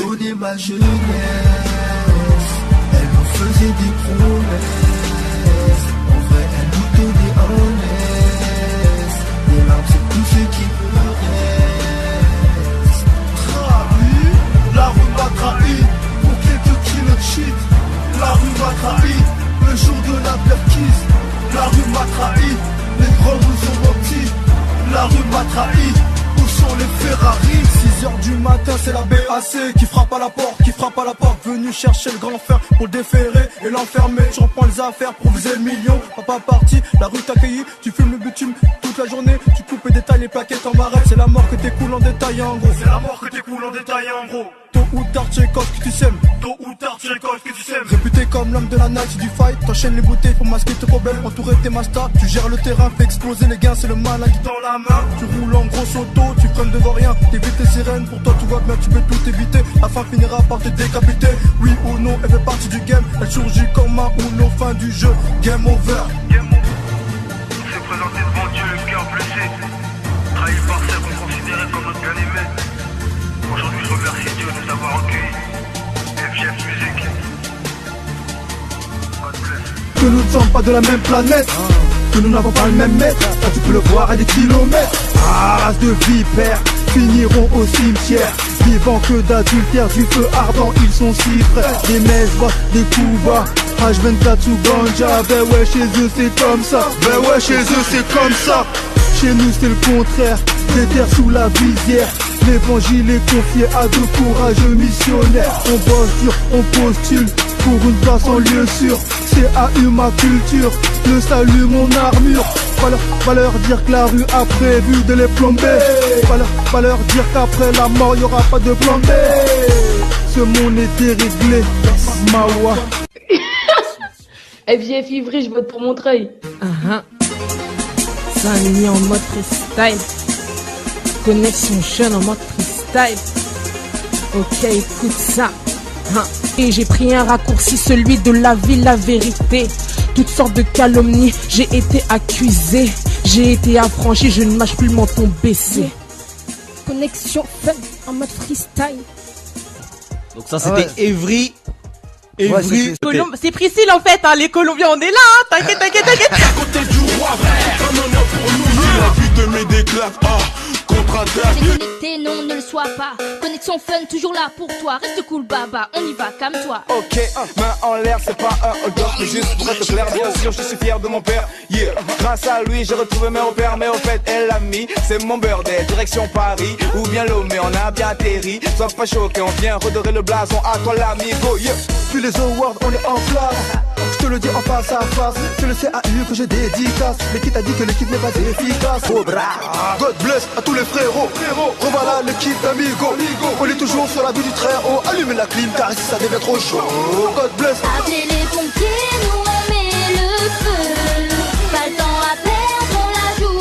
donné ma jeunesse. Elle nous faisait des promesses. En vrai, elle nous donnait un laisse. Les larmes, c'est tout ce qui me reste. Trahi, la rue m'a trahi. Pour quelques kilos de shit, la rue m'a trahi. Le jour de la perquise, la rue m'a trahi. Les grands nous ont menti, la rue m'a trahi. Où sont les Ferrari? 6h du matin, c'est la BAC qui frappe à la porte, venu chercher le grand frère pour le déférer et l'enfermer. Tu reprends les affaires pour viser le million. Papa parti, la rue t'accueillit, tu fumes le bitume toute la journée. Tu coupes et détailles les plaquettes en marette. C'est la mort que t'écoules en détail en gros. Tôt ou tard tu récoltes que tu sèmes. Réputé comme l'homme de la night du fight. T'enchaînes les bouteilles pour masquer tes problèmes. Entouré tes mastas, tu gères le terrain, fais exploser les gains. C'est le malin qui dans la main. Tu roules en grosse auto, tu freines devant rien. T'évites les sirènes, pour toi tout va bien, tu peux tout éviter. La fin finira par te décapiter. Oui ou non, elle fait partie du game. Elle surgit comme un Uno, fin du jeu. Game over. On s'est présenté devant Dieu, le cœur blessé. Trahi par celle qu'on considérait comme notre bien-aimé. Aujourd'hui je remercie Dieu de nous avoir accueillis. FGF Music. God bless. Que nous ne sommes pas de la même planète, que nous n'avons pas le même maître. Ça tu peux le voir à des kilomètres. Race de vipères finiront au cimetière. Vivant que d'adultère, du feu ardent, ils sont si frères. Des messes bas, des coups bas, H24 sous ganja. Ben ouais, chez eux c'est comme ça. Chez nous c'est le contraire, des terres sous la visière. L'évangile est confié à de courageux missionnaires. On bosse dur, on postule pour une place en lieu sûr. CAU ma culture, le salut mon armure. Pas leur dire que la rue a prévu de les plomber. Pas leur dire qu'après la mort y aura pas de plan B. Ce monde est déréglé, Mawa. FGF Ivry, je vote pour Montreuil. Ça a mis en mode freestyle. Connexion jeune en mode freestyle. Ok, écoute ça. Et j'ai pris un raccourci, celui de la vie, la vérité. Toutes sortes de calomnies, j'ai été accusé. J'ai été affranchi, je ne mâche plus le menton baissé. Connexion fun en mode freestyle. Donc ça c'était Evry. Evry. C'est Priscille en fait, hein, les Colombiens on est là, hein. T'inquiète. Côté du roi vrai, un honneur pour nous. La vie te met des claques, contre-attaque. Connecté, non, ne le sois pas. Connexion fun, toujours là pour toi. Reste cool, baba, on y va, calme-toi. Ok, main en l'air, c'est pas un hold-up, mais juste pour être clair, bien sûr, je suis fier de mon père. Yeah, grâce à lui, j'ai retrouvé mes repères, mais au fait, elle l'a mis, c'est mon bordel. Direction Paris, ou bien Lomé, on a bien atterri. Sois pas choqué, on vient redorer le blason. À toi l'amigo, yeah. Puis les awards, on est en place. Je te le dis en face à face. C'est le CAU que je dédicace. Mais qui t'a dit que l'équipe n'est pas efficace? Oh bra. God bless à tous les frérots. Revoilà l'équipe d'Amigo. On est toujours sur la vue du très haut. Allume la clim car ici ça devient trop chaud. God bless. Appelez les pompiers, nous on met le feu. Pas le temps à perdre, on la joue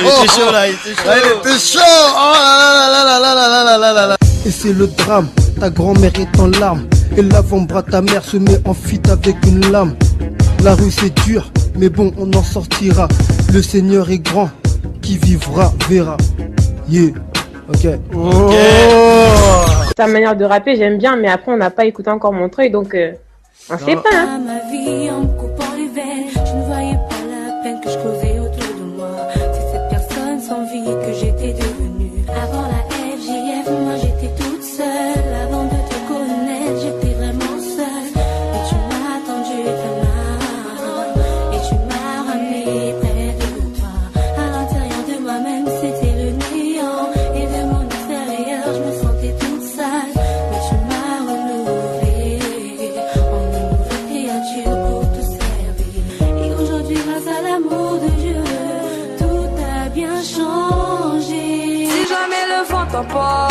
Il était chaud là, il était chaud. Il était chaud. Oh là. Et c'est le drame, ta grand-mère est en larmes. Et l'avant-bras ta mère se met en fuite avec une lame. La rue c'est dur, mais bon on en sortira. Le Seigneur est grand, qui vivra verra. Yeah, ok. Ok. Ta manière de rapper, j'aime bien, mais après on n'a pas écouté encore Montreuil, donc on sait pas. À ma vie, en me coupant les veines, je ne voyais pas la peine que je causais autour de moi. C'est cette personne sans vie que j'étais devenue. Avant la FGF, moi j'étais toute seule. Avant de te connaître, j'étais vraiment seule. Et tu m'as tendu ta main, et tu m'as ramené près de toi. À l'intérieur de moi-même, c'était le néant. Et de mon extérieur, je me sentais toute sale. Mais tu m'as renouvelé en une nouvelle créature pour te servir. Et aujourd'hui, grâce à l'amour de Dieu, tout a bien changé. Si jamais le vent t'emporte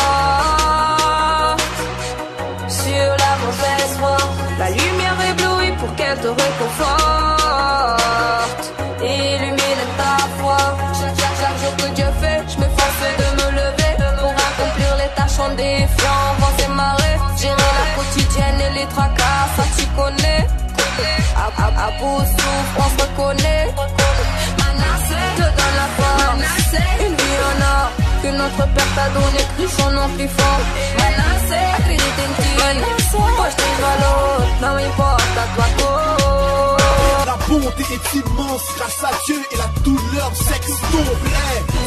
sur la mauvaise voie, la lumière éblouit pour qu'elle te réconforte. Illumine ta foi. Chaque jour que Dieu fait, je m'efforce de me lever pour accomplir les tâches en défiant vents et marées. Gérer la quotidienne et les tracas, ça tu connais. À bout souffre, on se reconnaît. Manassé, te donne la force. Une vie en or, que notre père t'a donné, crie son nom plus fort. Manassé, acredite en ti. Poche tes valeurs, non importe à toi quoi. La bonté est immense grâce à Dieu et la douleur s'extombe.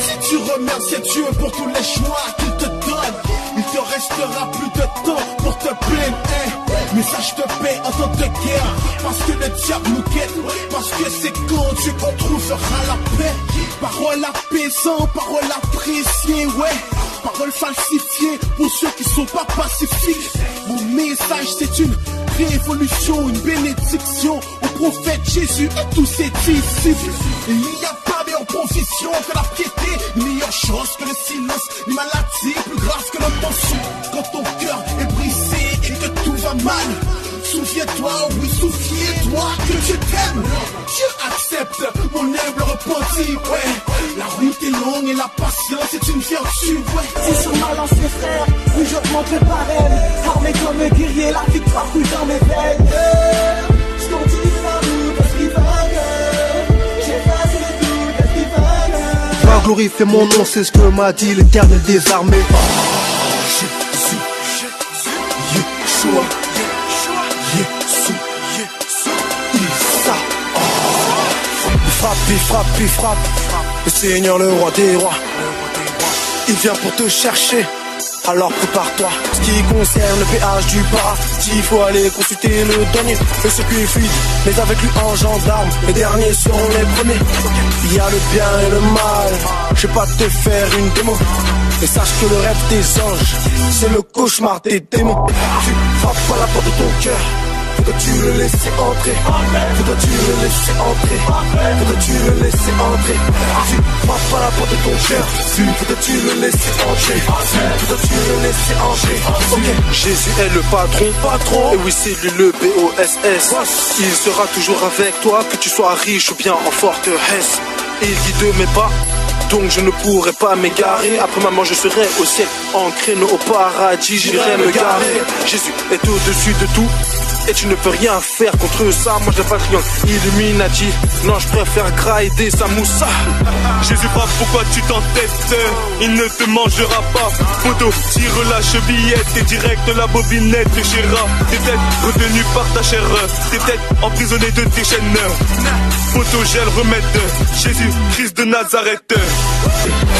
Si tu remercies Dieu pour tous les choix qu'il te donne, il te restera plus de temps pour te plaindre. Mais ça je te paie en temps de guerre, parce que le diable nous guette, parce que c'est quand Dieu qu'on trouvera la paix. Parole apaisante, parole appréciée, ouais. Parole falsifiée pour ceux qui sont pas pacifiques. Mon message c'est une révolution, une bénédiction au prophète Jésus et tous ses disciples. Il n'y a pas meilleure provision que la piété, une meilleure chose que le silence, une maladie plus grave que le mensonge. Quand ton cœur est brisé et que tout va mal, souviens-toi, oui, souviens-toi que Dieu t'aime. Dieu accepte mon humble repenti, ouais. La route est longue et la patience est une vertu, ouais. C'est sur ma lancée, frère, oui, je m'en préparais. Armé comme un guerrier, la victoire coule dans mes veines. Je continue la route, esprit vainqueur. J'efface les doutes, esprit vainqueur. Va glorifier mon nom, c'est ce que m'a dit l'Éternel des armées. Yeshua. Il frappe, le Seigneur, le roi des rois. Il vient pour te chercher, alors prépare-toi. Ce qui concerne le péage du paradis, il faut aller consulter le dernier. Le circuit fluide, mais avec lui en gendarme, les derniers seront les premiers. Il y a le bien et le mal, je vais pas te faire une démo. Et sache que le rêve des anges, c'est le cauchemar des démons. Tu frappes à la porte de ton cœur, faudra-tu le laisser entrer? Faudra-tu le laisser entrer? Faudra-tu le laisser entrer? Tu frappes à la porte de ton cœur, faudra-tu le laisser entrer? Faudra-tu le laisser entrer? Okay. Jésus est le patron, et oui c'est lui le BOSS. Il sera toujours avec toi, que tu sois riche ou bien en forteresse. Et il dit de mes pas, donc je ne pourrai pas m'égarer. Après ma mort je serai au ciel, en créneau au paradis, j'irai me garer. Jésus est au-dessus de tout, et tu ne peux rien faire contre ça. Moi je n'ai pas de triangle Illuminati, non je préfère grailler sa moussa. Jésus frappe, pourquoi tu t'entêtes? Il ne te mangera pas. Photo, tire la chevillette, t'es direct de la bobinette de Chéra. T'es peut-être retenu par ta chair, t'es peut-être emprisonné de tes chaînes. Photo, gel, remède, Jésus, Christ de Nazareth.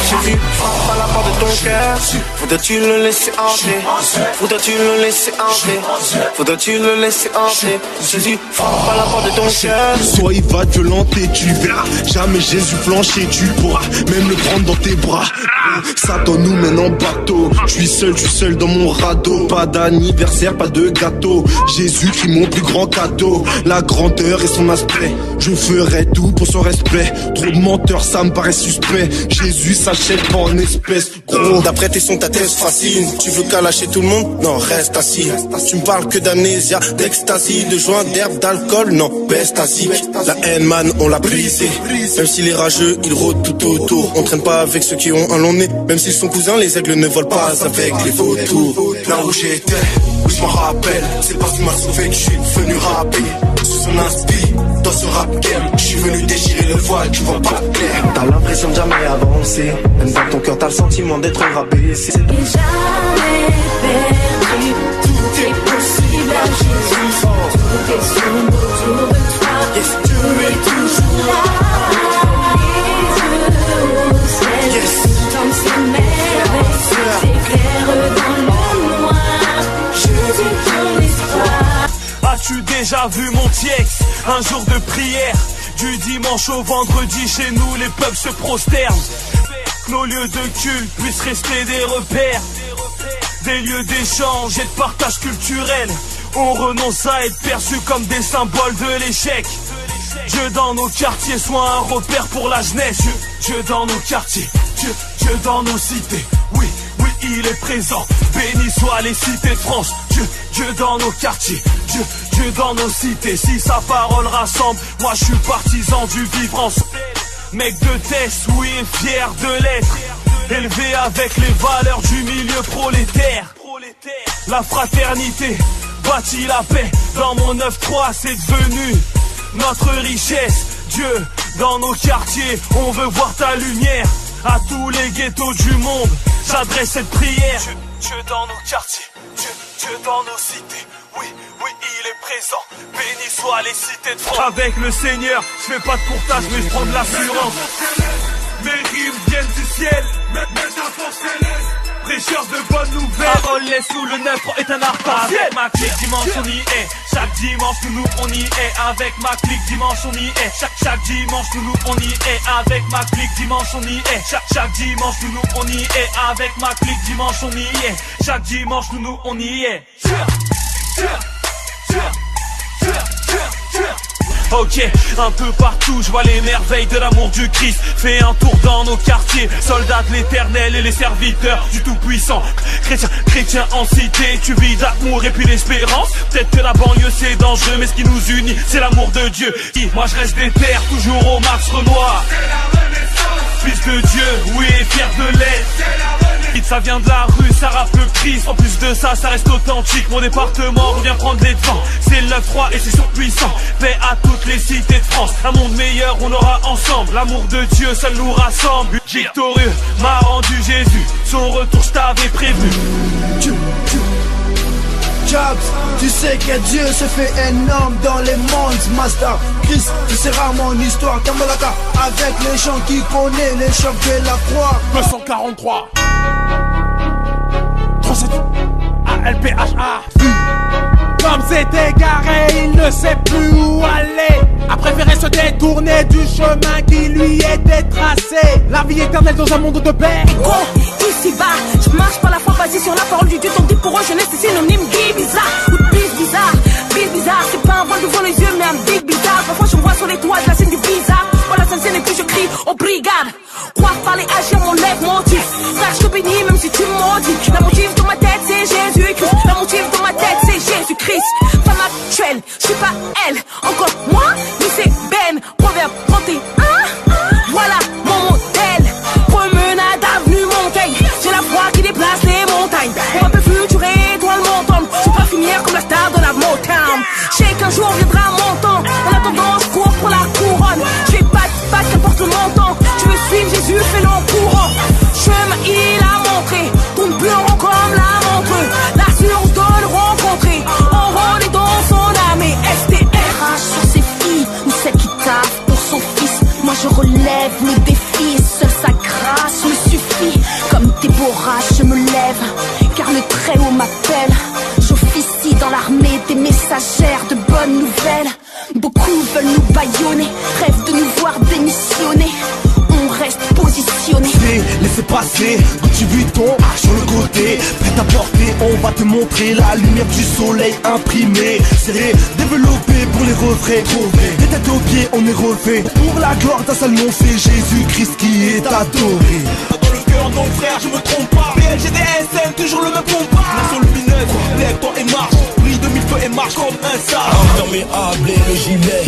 Jésus frappe à la porte de ton cœur, faudra-tu le laisser entrer? Faudra-tu le laisser entrer? Faudra-tu le laisser entrer? Jésus frappe à la porte de ton cœur. Soit il va te violenter, tu verras jamais Jésus flancher, tu pourras même le prendre dans tes bras. Satan nous mène en bateau, je suis seul dans mon radeau. Pas d'anniversaire, pas de gâteau, Jésus qui mon plus grand cadeau. La grandeur et son aspect, je ferai tout pour son respect. Trop de menteurs, ça me paraît suspect. Jésus s'achète pas en espèces, gros. D'après tes sons, ta tête fascine. Tu veux calacher tout le monde? Non, reste assis. Tu me parles que d'amnésia, d'ecstasy, de joints, d'herbe, d'alcool? Non, bestasique. La haine, man, on l'a brisé. Même s'il est rageux, il rôde tout autour. On traîne pas avec ceux qui ont un long nez. Même s'ils sont cousins, les aigles ne volent pas avec les vautours. Là où j'étais, oui je m'en rappelle. C'est parce qu'il m'a sauvé que je suis venu rapper. Sous son inspi, dans ce rap game, je suis venu déchirer le voile, tu vois pas clair. T'as l'impression de jamais avancer, même dans ton cœur t'as le sentiment d'être rabaissé. Et jamais perdu, tout est possible à Jésus. Tout est sombre autour de toi, tout est toujours là. Les yeux au ciel, comme ces merveilles s'éclairent dans le noir. Jésus, ton espoir. As-tu déjà vu mon TX? Un jour de prière, du dimanche au vendredi, chez nous les peuples se prosternent. Nos lieux de culte puissent rester des repères, des lieux d'échange et de partage culturel. On renonce à être perçus comme des symboles de l'échec. Dieu dans nos quartiers soit un repère pour la jeunesse. Dieu dans nos quartiers, Dieu dans nos cités. Oui, il est présent. Béni soient les cités de France. Dieu dans nos quartiers, Dieu dans nos cités. Si sa parole rassemble, moi je suis partisan du vivre ensemble. Mec de test, oui, fier de l'être. Élevé avec les valeurs du milieu prolétaire. La fraternité bâtit la paix. Dans mon 9-3 c'est devenu notre richesse. Dieu, dans nos quartiers, on veut voir ta lumière. À tous les ghettos du monde, j'adresse cette prière. Dieu dans nos quartiers, Dieu dans nos cités. Oui, il est présent. Béni soient les cités de France. Avec le Seigneur, je fais pas de courtage, mais je prends de l'assurance. Mes rimes viennent du ciel, mes infos célestes. Prêcheurs de bonnes nouvelles. Parole laisse sous le 9 est un art partiel. Avec ma clique dimanche on y est. Chaque dimanche nous on y est. Avec ma clique dimanche on y est. Chaque dimanche nous on y est. Avec ma clique dimanche on y est. Chaque dimanche nous on y est. Avec ma clique dimanche on y est. Chaque dimanche nous on y est. Ok, un peu partout, je vois les merveilles de l'amour du Christ. Fais un tour dans nos quartiers, soldats de l'éternel et les serviteurs du Tout-Puissant. Chrétien en cité, tu vis d'amour et puis l'espérance. Peut-être que la banlieue c'est dangereux, mais ce qui nous unit, c'est l'amour de Dieu. Moi je reste déter, toujours au Max Renoir. Fils de Dieu, oui, fier de l'être. Ça vient de la rue, ça rappe le Christ. En plus de ça, ça reste authentique. Mon département revient prendre les devants. C'est le 9-3 et c'est surpuissant. Paix à toutes les cités de France. Un monde meilleur, on aura ensemble. L'amour de Dieu, seul nous rassemble. Victorieux, m'a rendu Jésus. Son retour, je t'avais prévenu. Jobs, tu sais que Dieu se fait énorme dans les mondes. Master, Christ, tu seras mon histoire. Kambalaka, avec les gens qui connaissent les chocs de la croix. 243 37 ALPHA. Comme c'est égaré, il ne sait plus où aller. A préféré se détourner du chemin qui lui était tracé. La vie éternelle dans un monde de paix. Ici-bas, je marche par la foi basée sur la parole du Dieu. Ton dit pour eux, jeunesse, c'est synonyme Guy bizarre ou de piste bizarre. Piste bizarre, c'est pas un vol devant les yeux, mais un big bizarre. Parfois je vois sur les toits de la scène du bizarre. Quand la scène et puis je crie aux brigades. Croire, parler, agir, mon lève, motif. Frère, je te bénis même si tu me maudis. La motive dans ma tête, c'est Jésus-Christ. La motive dans ma tête, c'est Jésus-Christ. Femme actuelle, je suis pas elle. Encore moi, mais c'est Ben. Proverbe 31. Voilà mon modèle. Promenade avenue Montaigne. J'ai la foi qui déplace les montagnes. On peut futurer, étoile montante. Je suis pas fumière comme la star de la Motown. Je sais qu'un jour viendra mon temps. En attendant, je cours pour la couronne. Je vais pas te battre, qu'importe le montant. Tu veux suivre Jésus, fais-le en courant. Chemin, il a montré. Tourne plus en rond comme la montre. L'assurance de le rencontrer. On rôle dans son âme et STR. Sur ses filles ou celle qui tape pour son fils. Moi je relève le défi et seule sa grâce me suffit. Comme Déborah je me lève car le Très-Haut m'appelle. J'officie dans l'armée des messagères de bonnes nouvelles. Beaucoup veulent nous bâillonner, rêvent de nous voir démissionner. On reste positionné. Laissez passer, tu vis ton sur le côté. Prêt à porter, on va te montrer la lumière du soleil imprimée. Serré, développé pour les refrains. Les têtes aux pieds, on est refait. Pour la gloire d'un seul nom, c'est Jésus-Christ qui est adoré. Dans le cœur, non frère, je me trompe pas. BLGDSN, toujours le même combat. Nation lumineuse, lève-toi et marche. Brille de mille feux et marche comme un sage. Imperméable et le gilet,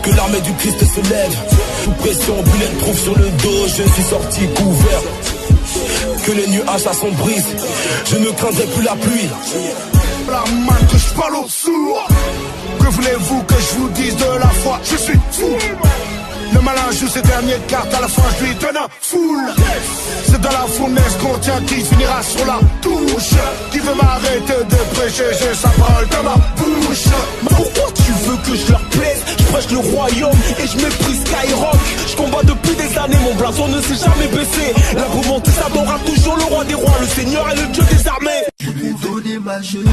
que l'armée du Christ se lève. Sous pression, bulletproof sur le dos, je suis sorti couvert. Que les nuages s'assombrissent, je ne craindrai plus la pluie. La manne que je parle aux sourds. Que voulez-vous que je vous dise de la foi? Je suis fou. Le malin joue ses dernières cartes, à la fin je lui donne un full. C'est dans la fournaise qu'on tient qui finira sur la touche. Qui veut m'arrêter de prêcher, j'ai sa parole dans ma bouche. Pourquoi tu veux que je leur plaise? Je prêche le royaume et je méprise Skyrock. Je combats depuis des années, mon blason ne s'est jamais baissé. La remontée s'adorera toujours le roi des rois, le Seigneur est le Dieu des armées. Je lui ai donné ma jeunesse.